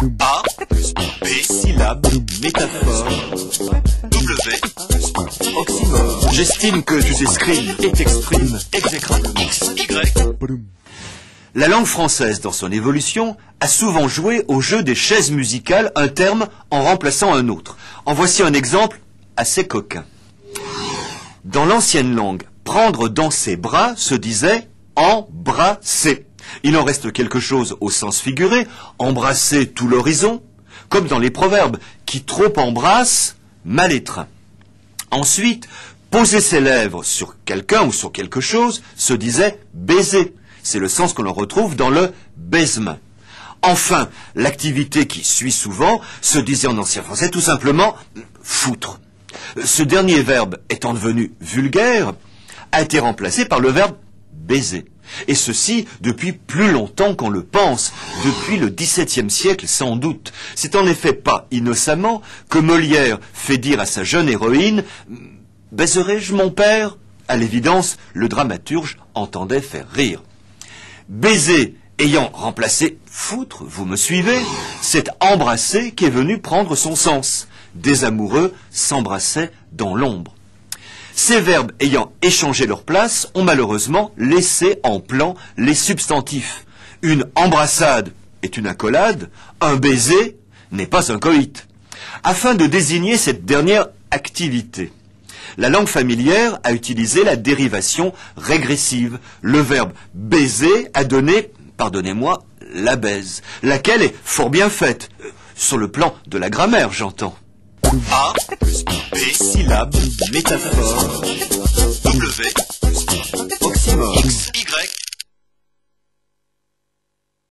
A plus B, syllabe, métaphore. W plus oxymore. J'estime que tu t'exprimes et t'exprimes exécrablement. X, Y. La langue française, dans son évolution, a souvent joué au jeu des chaises musicales un terme en remplaçant un autre. En voici un exemple assez coquin. Dans l'ancienne langue, prendre dans ses bras se disait embrasser. Il en reste quelque chose au sens figuré, embrasser tout l'horizon, comme dans les proverbes, qui trop embrasse, mal étreint. Ensuite, poser ses lèvres sur quelqu'un ou sur quelque chose se disait baiser. C'est le sens que l'on retrouve dans le baise-main. Enfin, l'activité qui suit souvent se disait en ancien français tout simplement foutre. Ce dernier verbe étant devenu vulgaire, a été remplacé par le verbe baiser. Et ceci depuis plus longtemps qu'on le pense, depuis le XVIIe siècle sans doute. C'est en effet pas innocemment que Molière fait dire à sa jeune héroïne « Baiserai-je mon père ?» À l'évidence, le dramaturge entendait faire rire. Baiser ayant remplacé foutre, vous me suivez, c'est embrasser qui est venu prendre son sens. Des amoureux s'embrassaient dans l'ombre. Ces verbes ayant échangé leur place ont malheureusement laissé en plan les substantifs. Une embrassade est une accolade, un baiser n'est pas un coït. Afin de désigner cette dernière activité, la langue familière a utilisé la dérivation régressive. Le verbe baiser a donné, pardonnez-moi, la baise, laquelle est fort bien faite, sur le plan de la grammaire, j'entends. A plus B, syllabe, métaphore. W plus oxymore. X, Y.